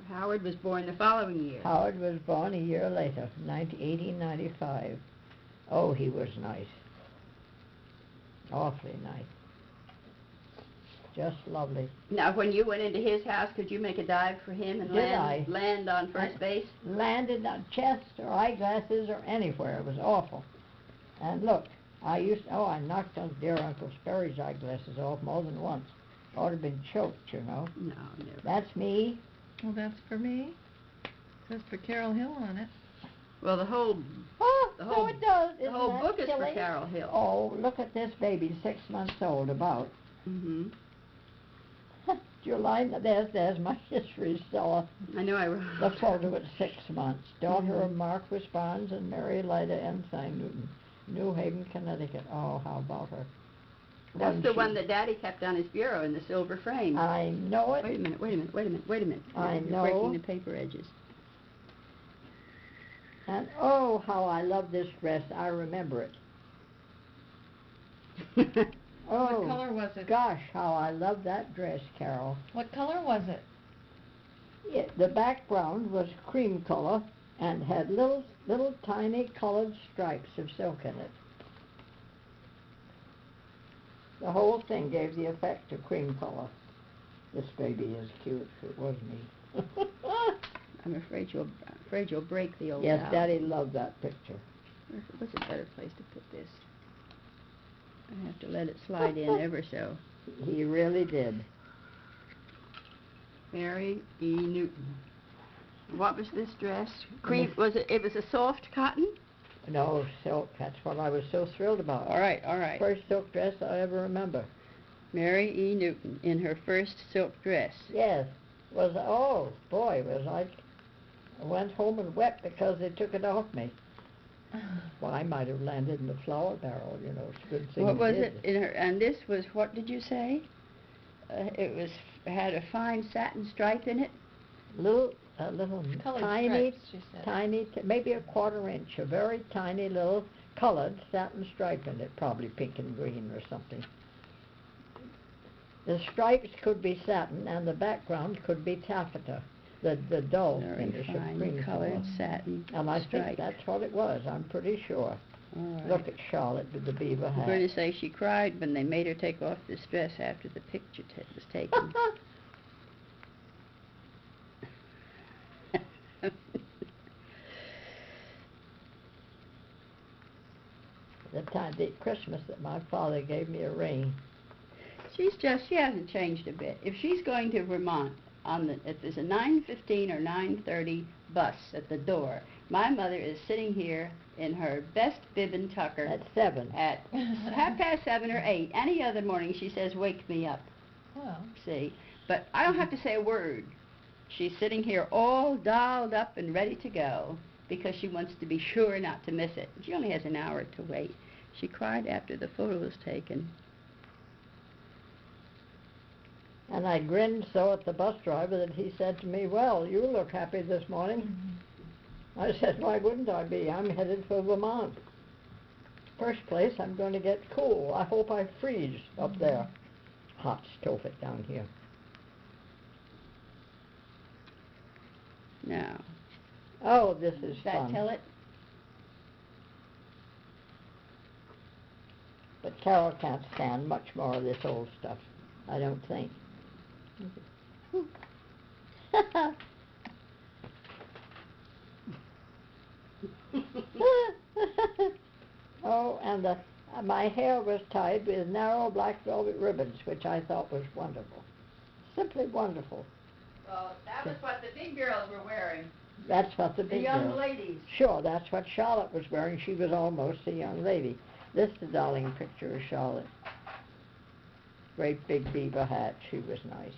Speaker 3: Howard was born the following year.
Speaker 1: Howard was born a year later, 1895. Oh, he was nice. Awfully nice. Just lovely.
Speaker 3: Now, when you went into his house, could you make a dive for him and
Speaker 1: Did I?
Speaker 3: land on first base?
Speaker 1: Landed on chest or eyeglasses or anywhere. It was awful. And look, I knocked on dear Uncle Sperry's eyeglasses off more than once. Ought to have been choked, you know.
Speaker 3: No, never.
Speaker 1: That's me.
Speaker 2: Well, that's for me. Says for Carol Hill on it.
Speaker 3: Well, the whole
Speaker 1: Oh,
Speaker 3: The
Speaker 1: so
Speaker 3: whole-
Speaker 1: it does.
Speaker 3: the
Speaker 1: Isn't
Speaker 3: whole
Speaker 1: that
Speaker 3: book is for
Speaker 1: silly?
Speaker 3: Carol Hill.
Speaker 1: Oh, look at this baby, 6 months old, about.
Speaker 3: Mm-hmm.
Speaker 1: July, there's my history, Stella.
Speaker 3: I know I
Speaker 1: The photo at 6 months. Daughter of
Speaker 3: Mhm.
Speaker 1: Marquis Barnes and Mary Lida Ensign Newton, New Haven, Connecticut. Oh, how about her?
Speaker 3: That's the
Speaker 1: she-
Speaker 3: one that Daddy kept on his bureau in the silver frame.
Speaker 1: I know it.
Speaker 3: Wait a minute.
Speaker 1: I
Speaker 3: You're
Speaker 1: know.
Speaker 3: breaking the paper edges.
Speaker 1: And oh, how I love this dress. I remember it. Oh,
Speaker 2: What color was it?
Speaker 1: gosh, how I love that dress, Carol.
Speaker 2: What color was it?
Speaker 1: The background was cream color and had little tiny colored stripes of silk in it. The whole thing gave the effect of cream color. This baby is cute. It was me.
Speaker 3: I'm afraid you'll break the old
Speaker 1: Yes,
Speaker 3: doll.
Speaker 1: Daddy loved that picture.
Speaker 3: What's a better place to put this? I have to let it slide in ever so.
Speaker 1: He really did.
Speaker 3: Mary E. Newton. What was this dress? Cream? Was it? It was a soft cotton.
Speaker 1: No, silk. That's what I was so thrilled about.
Speaker 3: All right.
Speaker 1: First silk dress I ever remember.
Speaker 3: Mary E. Newton in her first silk dress.
Speaker 1: Yes. Oh, boy, was I went home and wept because they took it off me. Well, I might have landed in the flour barrel, you know. It's a good thing
Speaker 3: What
Speaker 1: you
Speaker 3: was
Speaker 1: did.
Speaker 3: it in her? And this was, what did you say? It had a fine satin stripe in it.
Speaker 1: Little
Speaker 2: Colored
Speaker 1: tiny,
Speaker 2: stripes, she said.
Speaker 1: maybe a quarter-inch, a very tiny little colored satin stripe in it, probably pink and green or something. The stripes could be satin, and the background could be taffeta, the dull
Speaker 3: Very
Speaker 1: finish of
Speaker 3: fine
Speaker 1: cream
Speaker 3: colored
Speaker 1: color.
Speaker 3: satin
Speaker 1: And I
Speaker 3: stripe.
Speaker 1: think that's what it was. I'm pretty sure.
Speaker 3: All right.
Speaker 1: Look at Charlotte with the beaver
Speaker 3: I'm
Speaker 1: hat.
Speaker 3: going to say she cried when they made her take off this dress after the picture was taken.
Speaker 1: the Christmas that my father gave me a ring.
Speaker 3: She hasn't changed a bit. If she's going to Vermont if there's a 9:15 or 9:30 bus at the door, my mother is sitting here in her best bib and tucker
Speaker 1: At 7.
Speaker 3: at 7:30 or 8. Any other morning she says, "Wake me up."
Speaker 2: Well,
Speaker 3: See, but I don't have to say a word. She's sitting here all dolled up and ready to go because she wants to be sure not to miss it. She only has an hour to wait. She cried after the photo was taken.
Speaker 1: And I grinned so at the bus driver that he said to me, "Well, you look happy this morning." I said, "Why wouldn't I be? I'm headed for Vermont. First place, I'm going to get cool. I hope I freeze up there." Hot stove it down here.
Speaker 3: Now,
Speaker 1: Oh, this is
Speaker 3: does that
Speaker 1: fun.
Speaker 3: tell it?
Speaker 1: But Carol can't stand much more of this old stuff, I don't think. Oh, and my hair was tied with narrow black velvet ribbons, which I thought was wonderful. Simply wonderful.
Speaker 3: Well, that was what the big girls were wearing.
Speaker 1: That's what the
Speaker 3: The
Speaker 1: big
Speaker 3: young
Speaker 1: girl.
Speaker 3: ladies.
Speaker 1: Sure, that's what Charlotte was wearing. She was almost a young lady. This is the darling picture of Charlotte. Great big beaver hat. She was nice.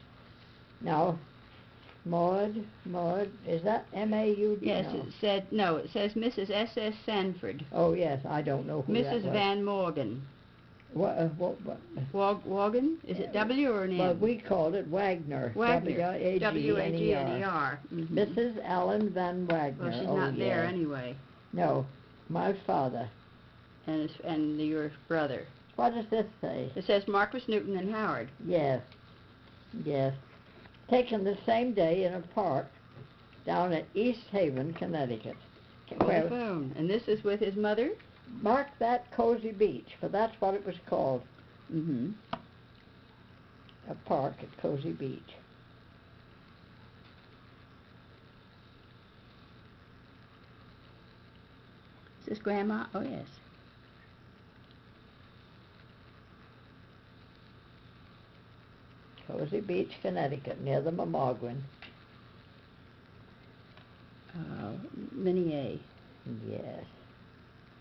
Speaker 1: Now, Maud, is that M-A-U-D?
Speaker 3: Yes,
Speaker 1: No.
Speaker 3: it says Mrs. S.S. Sanford.
Speaker 1: Oh, yes, I don't know who that
Speaker 3: Mrs.
Speaker 1: was.
Speaker 3: Van Morgan.
Speaker 1: What?
Speaker 3: Wagon? Is it W or an M?
Speaker 1: Well, we called it Wagner.
Speaker 3: Wagner.
Speaker 1: W-A-G-N-E-R.
Speaker 3: W-A-G-N-E-R. Mm-hmm.
Speaker 1: Mrs. Allen Van Wagner.
Speaker 3: Well, she's
Speaker 1: oh,
Speaker 3: not there
Speaker 1: yes.
Speaker 3: anyway.
Speaker 1: No, my father.
Speaker 3: And your brother.
Speaker 1: What does this say?
Speaker 3: It says Marcus Newton and Howard.
Speaker 1: Yes, yes. Taken the same day in a park down at East Haven, Connecticut.
Speaker 3: Where, phone. And this is with his mother?
Speaker 1: Mark that Cozy Beach, for that's what it was called.
Speaker 3: Mm-hmm.
Speaker 1: A park at Cozy Beach.
Speaker 3: Is this Grandma? Oh, yes.
Speaker 1: Cozy Beach, Connecticut, near the Memorgwin.
Speaker 3: Minnie A.
Speaker 1: Yes.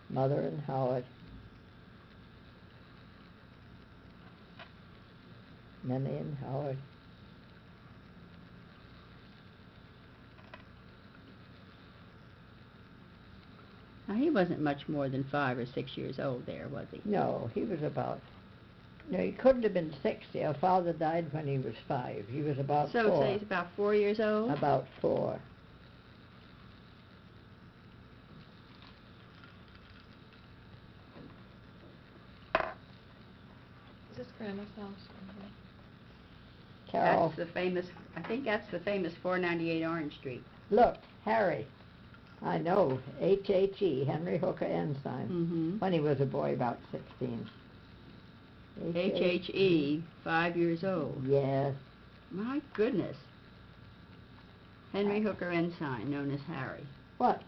Speaker 1: Mother and Howard. Minnie and Howard.
Speaker 3: Now, he wasn't much more than 5 or 6 years old there, was he?
Speaker 1: No, he was about... No, he couldn't have been 60. Our father died when he was 5. He was about 4.
Speaker 3: So say he's about 4 years old?
Speaker 1: About 4.
Speaker 2: Is this Grandma's house?
Speaker 1: Carol,
Speaker 3: That's the famous, I think that's the famous 498 Orange Street.
Speaker 1: look, Harry. I know, H-H-E, Henry Hooker Ensign,
Speaker 3: Mm-hmm.
Speaker 1: when he was a boy about 16.
Speaker 3: H-H-E, 5 years old.
Speaker 1: Yes.
Speaker 3: My goodness. Henry Hooker Ensign, known as Harry.
Speaker 1: What?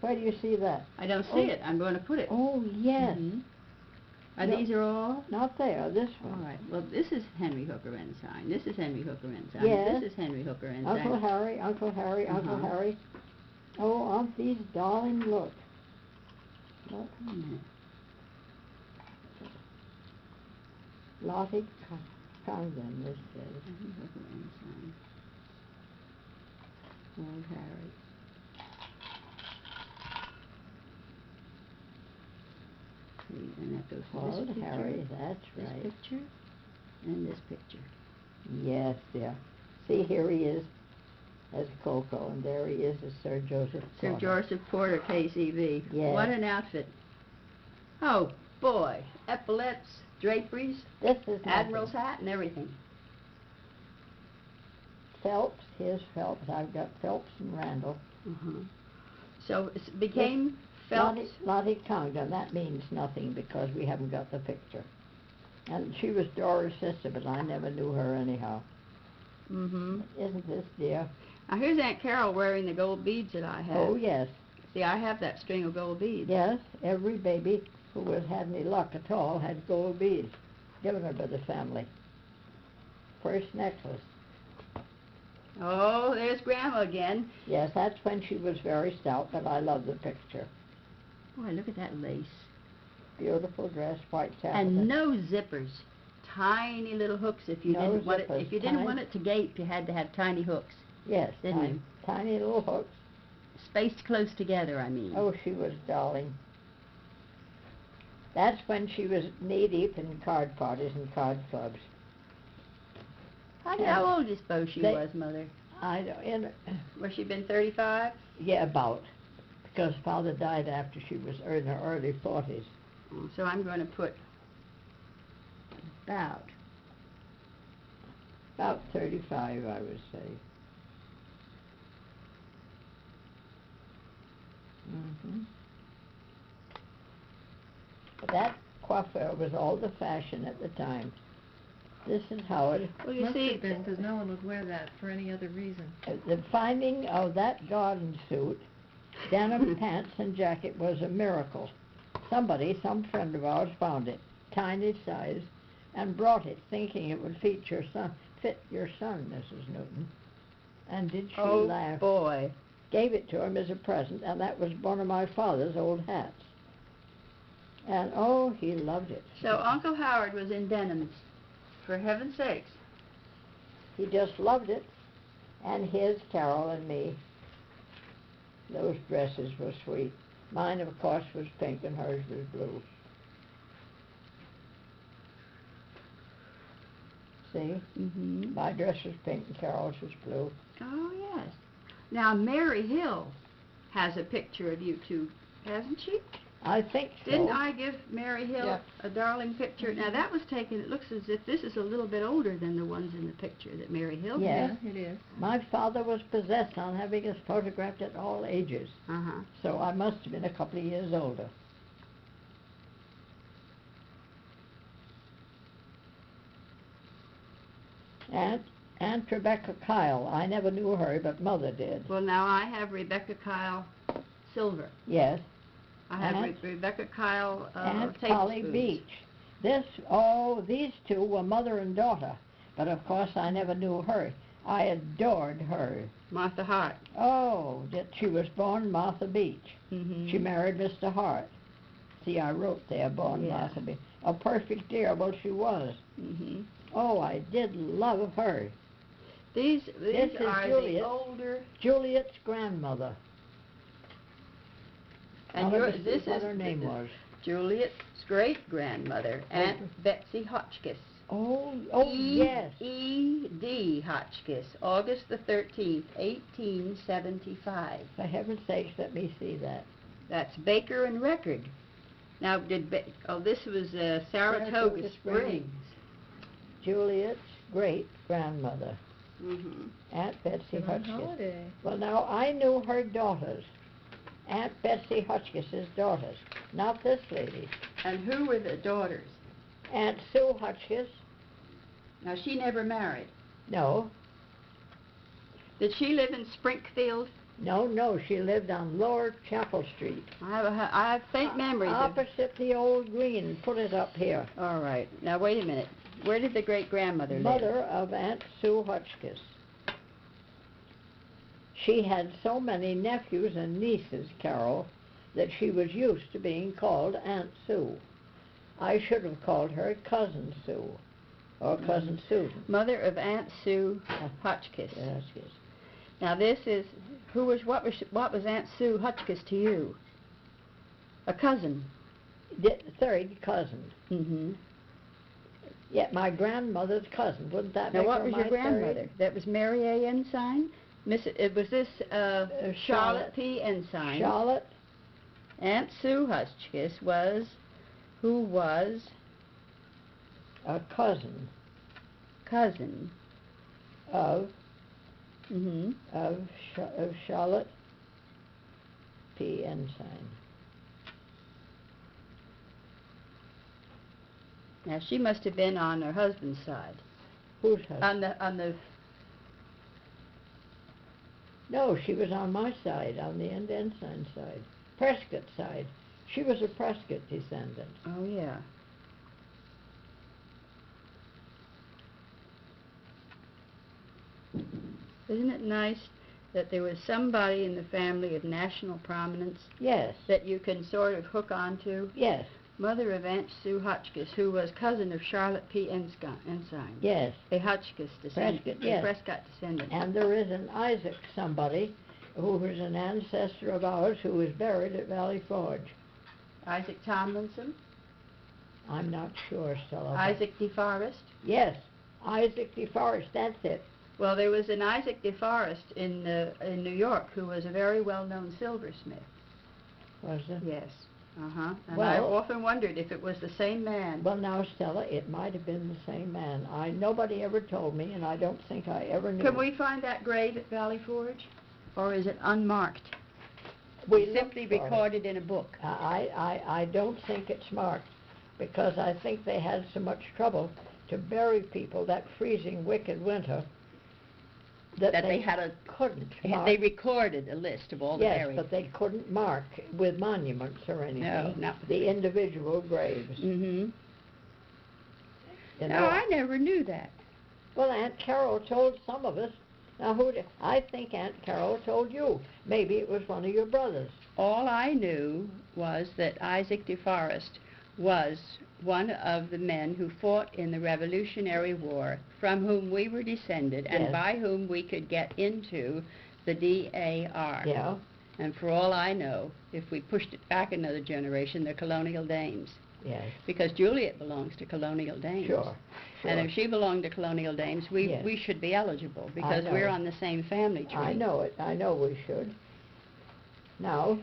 Speaker 1: Where do you see that?
Speaker 3: I don't see it. I'm going to put it.
Speaker 1: Oh, yes.
Speaker 3: Mhm.
Speaker 1: No.
Speaker 3: These are all?
Speaker 1: Not there, this
Speaker 3: All
Speaker 1: one.
Speaker 3: right. Well, this is Henry Hooker Ensign. This is Henry Hooker Ensign.
Speaker 1: Yes.
Speaker 3: This is Henry Hooker Ensign.
Speaker 1: Uncle Harry, Uncle Harry, Uncle
Speaker 3: Uh-huh.
Speaker 1: Harry. Oh, aren't these darling? Look. Look.
Speaker 3: Wait a minute.
Speaker 1: Lottie Condon, this says.
Speaker 3: Henry Hooker Ensign. Old Harry. And that goes for
Speaker 1: Old
Speaker 3: this picture,
Speaker 1: Harry, that's
Speaker 3: this
Speaker 1: right.
Speaker 3: picture, and this picture.
Speaker 1: Yes, dear. See, here he is as Coco, and there he is as Sir Joseph
Speaker 3: Sir
Speaker 1: Porter.
Speaker 3: Joseph Porter, KCV.
Speaker 1: Yes.
Speaker 3: What an outfit. Oh, boy. Epaulets, draperies,
Speaker 1: This is nothing.
Speaker 3: admiral's hat, and everything.
Speaker 1: Phelps, here's Phelps. I've got Phelps and Randall.
Speaker 3: Uh-huh. So it became Phelps.
Speaker 1: Lottie Condon, that means nothing because we haven't got the picture. And she was Dora's sister, but I never knew her anyhow.
Speaker 3: Mm-hmm.
Speaker 1: Isn't this dear?
Speaker 3: Now, here's Aunt Carol wearing the gold beads that I have.
Speaker 1: Oh, yes.
Speaker 3: See, I have that string of gold beads.
Speaker 1: Yes, every baby who had any luck at all had gold beads given her by the family. First necklace.
Speaker 3: Oh, there's Grandma again.
Speaker 1: Yes, that's when she was very stout, but I love the picture.
Speaker 3: Boy, look at that lace.
Speaker 1: Beautiful dress, white taffeta.
Speaker 3: And no zippers. Tiny little hooks. If you
Speaker 1: No
Speaker 3: didn't want it,
Speaker 1: zippers,
Speaker 3: if you didn't
Speaker 1: tiny-
Speaker 3: want it to gape, you had to have tiny hooks,
Speaker 1: Yes,
Speaker 3: didn't
Speaker 1: tiny,
Speaker 3: you?
Speaker 1: tiny little hooks.
Speaker 3: Spaced close together, I mean.
Speaker 1: Oh, she was darling. That's when she was knee-deep in card parties and card clubs.
Speaker 3: How old do you suppose she
Speaker 1: they-
Speaker 3: was, Mother?
Speaker 1: I don't,
Speaker 3: Was she been 35?
Speaker 1: yeah, about. Because Father died after she was in her early 40s.
Speaker 3: Oh, so I'm going to put about.
Speaker 1: About 35, I would say. hmm That coiffure was all the fashion at the time. This is how it...
Speaker 3: Well, you
Speaker 2: Must
Speaker 3: see,
Speaker 2: have been, because no one would wear that for any other reason.
Speaker 1: The finding of that garden suit, denim pants and jacket was a miracle. Somebody, some friend of ours, found it, tiny size, and brought it, thinking it would fit your son, Mrs. Newton. And did she
Speaker 3: oh
Speaker 1: laugh?
Speaker 3: boy.
Speaker 1: Gave it to him as a present, and that was one of my father's old hats. And oh, he loved it.
Speaker 3: So Uncle Howard was in denims, for heaven's sakes.
Speaker 1: He just loved it. And his, Carol and me, those dresses were sweet. Mine, of course, was pink and hers was blue. See?
Speaker 3: Mm-hmm.
Speaker 1: My dress was pink and Carol's was blue.
Speaker 3: Oh, yes. Now, Mary Hill has a picture of you two, hasn't she?
Speaker 1: I think so.
Speaker 3: Didn't I give Mary Hill
Speaker 1: Yeah.
Speaker 3: a darling picture? Now, that was taken, it looks as if this is a little bit older than the ones in the picture that Mary Hill
Speaker 1: Yes.
Speaker 2: Yeah, it is.
Speaker 1: My father was possessed on having us photographed at all ages,
Speaker 3: had. Uh-huh.
Speaker 1: so I must have been a couple of years older. Aunt Rebecca Kyle, I never knew her, but Mother did.
Speaker 3: Well, now I have Rebecca Kyle Silver.
Speaker 1: Yes.
Speaker 3: I have
Speaker 1: Aunt-
Speaker 3: Rebecca Kyle
Speaker 1: Aunt Polly
Speaker 3: Tablespoons.
Speaker 1: Beach. These two were mother and daughter, but of course I never knew her. I adored her.
Speaker 3: Martha Hart.
Speaker 1: Oh, that she was born Martha Beach.
Speaker 3: Mm-hmm.
Speaker 1: She married Mr. Hart. See, I wrote there, born
Speaker 3: Yeah.
Speaker 1: Martha Beach. A perfect dear, well, she was.
Speaker 3: Mm-hmm.
Speaker 1: Oh, I did love her.
Speaker 3: These
Speaker 1: This is
Speaker 3: are
Speaker 1: Juliet.
Speaker 3: the older.
Speaker 1: Juliet's grandmother.
Speaker 3: And
Speaker 1: Now, let me see
Speaker 3: this
Speaker 1: what
Speaker 3: is
Speaker 1: her name was.
Speaker 3: Juliet's great-grandmother, Aunt Betsy Hotchkiss.
Speaker 1: Oh, yes.
Speaker 3: E.D. Hotchkiss, August the 13th, 1875.
Speaker 1: For heaven's sakes, let me see that.
Speaker 3: That's Baker and Record. Now, this was Saratoga
Speaker 1: Saratoga
Speaker 3: Springs.
Speaker 1: Springs. Juliet's great-grandmother,
Speaker 3: Mm-hmm.
Speaker 1: Aunt Betsy
Speaker 2: Been on
Speaker 1: Hotchkiss.
Speaker 2: holiday.
Speaker 1: Well, now, I knew her daughters, Aunt Betsy Hotchkiss's daughters, not this lady.
Speaker 3: And who were the daughters?
Speaker 1: Aunt Sue Hotchkiss,
Speaker 3: Now, she never married.
Speaker 1: no,
Speaker 3: Did she live in Springfield?
Speaker 1: no, she lived on Lower Chapel Street.
Speaker 3: I have faint memories of...
Speaker 1: Opposite the old green, put it up here.
Speaker 3: All right. Now, wait a minute. Where did the great-grandmother live?
Speaker 1: Mother of Aunt Sue Hotchkiss. She had so many nephews and nieces, Carol, that she was used to being called Aunt Sue. I should have called her Cousin Sue, or Cousin Susan.
Speaker 3: Mother of Aunt Sue Hotchkiss.
Speaker 1: Yes, yes.
Speaker 3: Now, this is... What was Aunt Sue Hotchkiss to you? A cousin.
Speaker 1: Third cousin.
Speaker 3: Mm-hmm.
Speaker 1: Yeah, my grandmother's cousin. Wouldn't that
Speaker 3: Now,
Speaker 1: make
Speaker 3: what
Speaker 1: her
Speaker 3: was
Speaker 1: my
Speaker 3: your grandmother?
Speaker 1: third?
Speaker 3: That was Mary A. Ensign? Was this Charlotte P. Ensign?
Speaker 1: Charlotte.
Speaker 3: Aunt Sue Hotchkiss who was
Speaker 1: A cousin
Speaker 3: cousin
Speaker 1: of
Speaker 3: mm-hmm.
Speaker 1: of Charlotte P. Ensign.
Speaker 3: Now, she must have been on her husband's side.
Speaker 1: Whose husband?
Speaker 3: On the
Speaker 1: No, she was on my side, on the Ensign side. Prescott side. She was a Prescott descendant.
Speaker 3: Oh, yeah. Isn't it nice that there was somebody in the family of national prominence
Speaker 1: Yes,
Speaker 3: that you can sort of hook onto?
Speaker 1: yes,
Speaker 3: Mother of Aunt Sue Hotchkiss, who was cousin of Charlotte P. Ensign.
Speaker 1: yes.
Speaker 3: A Hotchkiss descendant.
Speaker 1: Prescott, yes.
Speaker 3: A Prescott descendant.
Speaker 1: And there is an Isaac somebody who was an ancestor of ours who is buried at Valley Forge.
Speaker 3: Isaac Tomlinson.
Speaker 1: I'm not sure, Stella. but-
Speaker 3: Isaac DeForest.
Speaker 1: Yes, Isaac DeForest, that's it.
Speaker 3: Well, there was an Isaac DeForest in New York who was a very well-known silversmith.
Speaker 1: Was it?
Speaker 3: Yes. Uh-huh. And
Speaker 1: Well,
Speaker 3: I've often wondered if it was the same man.
Speaker 1: Well, now, Stella, it might have been the same man. Nobody ever told me, and I don't think I ever knew.
Speaker 3: Can we find that grave at Valley Forge? Or is it unmarked?
Speaker 1: We
Speaker 3: Simply
Speaker 1: looked for it.
Speaker 3: recorded in a book.
Speaker 1: I don't think it's marked, because I think they had so much trouble to bury people that freezing, wicked winter that
Speaker 3: they had a
Speaker 1: couldn't mark.
Speaker 3: They recorded a list of all the buried.
Speaker 1: Yes, but they couldn't mark with monuments or anything.
Speaker 3: No, not
Speaker 1: the individual graves.
Speaker 3: Mm-hmm.
Speaker 1: You
Speaker 3: No,
Speaker 1: know,
Speaker 3: I never knew that.
Speaker 1: Well, Aunt Carol told some of us. Now, I think Aunt Carol told you. Maybe it was one of your brothers.
Speaker 3: All I knew was that Isaac DeForest was one of the men who fought in the Revolutionary War, from whom we were descended, and
Speaker 1: Yes.
Speaker 3: by whom we could get into the DAR.
Speaker 1: Yeah.
Speaker 3: And for all I know, if we pushed it back another generation, they're colonial dames.
Speaker 1: Yes.
Speaker 3: Because Juliet belongs to colonial dames.
Speaker 1: Sure.
Speaker 3: And if she belonged to colonial dames, we
Speaker 1: Yes.
Speaker 3: should be eligible, because
Speaker 1: know.
Speaker 3: we're on the same family tree.
Speaker 1: I know it. I know we should. Now,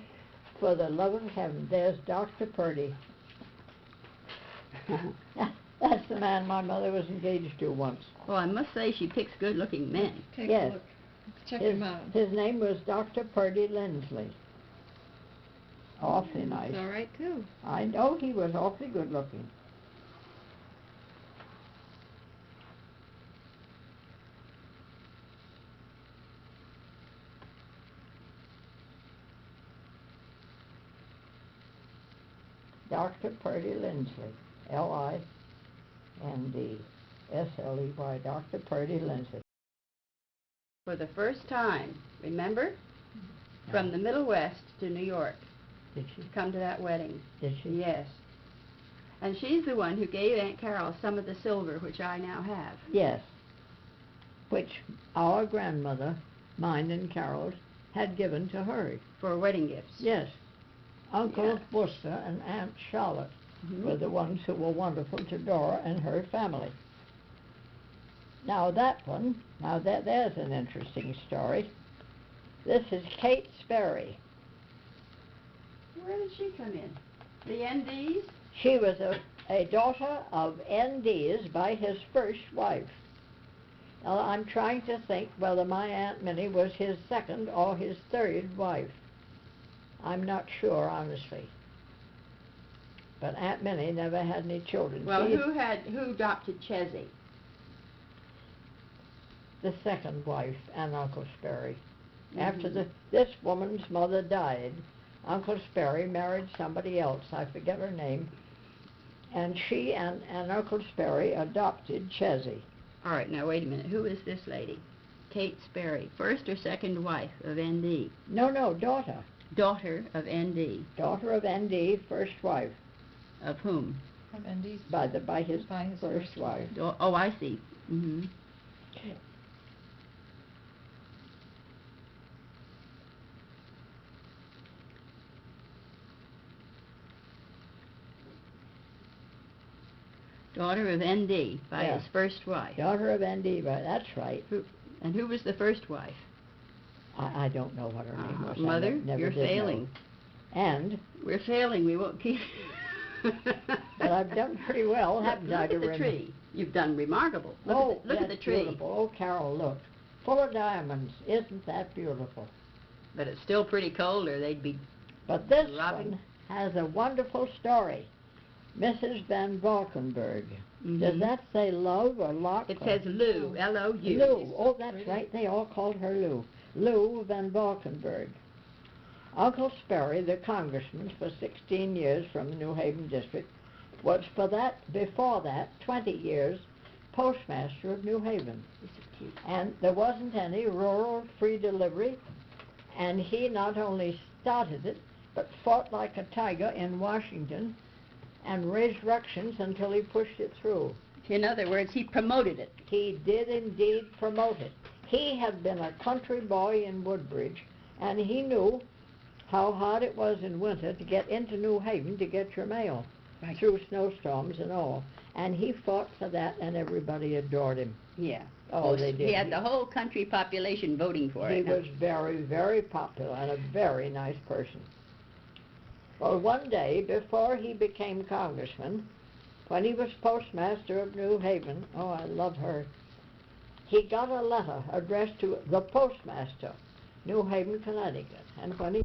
Speaker 1: for the love of heaven, there's Dr. Purdy. That's the man my mother was engaged to once.
Speaker 3: Well, I must say she picks good-looking men.
Speaker 2: Take
Speaker 1: Yes.
Speaker 2: a look. Check
Speaker 1: His,
Speaker 2: him out.
Speaker 1: his name was Dr. Purdy Lindsley. Awfully nice.
Speaker 2: It's all right, too.
Speaker 1: I know he was awfully good looking. Dr. Purdy Lindsley, L-I-N-D-S-L-E-Y, Dr. Purdy Lindsley.
Speaker 3: For the first time, remember? From the Middle West to New York,
Speaker 1: Did she?
Speaker 3: come to that wedding.
Speaker 1: Did she?
Speaker 3: Yes. And she's the one who gave Aunt Carol some of the silver, which I now have.
Speaker 1: Yes. Which our grandmother, mine and Carol's, had given to her.
Speaker 3: For wedding gifts.
Speaker 1: Yes. Uncle
Speaker 3: Yeah.
Speaker 1: Worcester and Aunt Charlotte
Speaker 3: Mhm.
Speaker 1: were the ones who were wonderful to Dora and her family. Now that one, there's an interesting story. This is Kate Sperry.
Speaker 3: Where did she come in? The NDs?
Speaker 1: She was a daughter of N.D.'s by his first wife. Now I'm trying to think whether my Aunt Minnie was his second or his third wife. I'm not sure, honestly. But Aunt Minnie never had any children.
Speaker 3: Well,
Speaker 1: She's
Speaker 3: who adopted Chessie?
Speaker 1: the second wife and Uncle Sperry. After
Speaker 3: Mhm.
Speaker 1: this woman's mother died, Uncle Sperry married somebody else. I forget her name. And she and Uncle Sperry adopted Chessie.
Speaker 3: All right, now wait a minute. Who is this lady? Kate Sperry, first or second wife of N.D.?
Speaker 1: No, daughter.
Speaker 3: Daughter of N.D.
Speaker 1: Daughter of N.D., first wife,
Speaker 3: Of whom?
Speaker 2: From ND's.
Speaker 1: by his
Speaker 2: By his
Speaker 1: first
Speaker 2: first
Speaker 1: wife.
Speaker 3: Oh, I see. Mm-hmm. Daughter of N.D. by
Speaker 1: Yeah.
Speaker 3: his first wife.
Speaker 1: Daughter of N.D., but that's right.
Speaker 3: And who was the first wife?
Speaker 1: I don't know what her name was. I
Speaker 3: Mother,
Speaker 1: never
Speaker 3: you're
Speaker 1: did know.
Speaker 3: failing.
Speaker 1: And,
Speaker 3: We're failing. We won't keep.
Speaker 1: but I've done pretty well, haven't I?
Speaker 3: Look
Speaker 1: to
Speaker 3: at the
Speaker 1: remember?
Speaker 3: tree. You've done remarkable. Look
Speaker 1: Oh,
Speaker 3: at the, look at the
Speaker 1: that's
Speaker 3: tree.
Speaker 1: beautiful. Oh, Carol, look. Full of diamonds. Isn't that beautiful?
Speaker 3: But it's still pretty cold, or they'd be.
Speaker 1: But this
Speaker 3: Robin.
Speaker 1: one has a wonderful story. Mrs. Van Valkenburg. Does
Speaker 3: Mhm.
Speaker 1: that say love or lock?
Speaker 3: It
Speaker 1: or-
Speaker 3: says Lou, L-O-U.
Speaker 1: Lou. Oh, that's right. They all called her Lou. Lou Van Valkenburg. Uncle Sperry, the congressman for 16 years from the New Haven district, was before that, 20 years, postmaster of New Haven.
Speaker 3: This is cute.
Speaker 1: And there wasn't any rural free delivery, and he not only started it, but fought like a tiger in Washington and raised ructions until he pushed it through.
Speaker 3: In other words, he promoted it.
Speaker 1: He did indeed promote it. He had been a country boy in Woodbridge, and he knew how hard it was in winter to get into New Haven to get your mail,
Speaker 3: Right.
Speaker 1: through snowstorms and all. And he fought for that, and everybody adored him.
Speaker 3: Yeah.
Speaker 1: Oh, they did.
Speaker 3: He had the whole country population voting for
Speaker 1: He
Speaker 3: it.
Speaker 1: was very, very popular and a very nice person. Well, one day, before he became congressman, when he was postmaster of New Haven, oh, I love her, he got a letter addressed to the postmaster, New Haven, Connecticut. And when he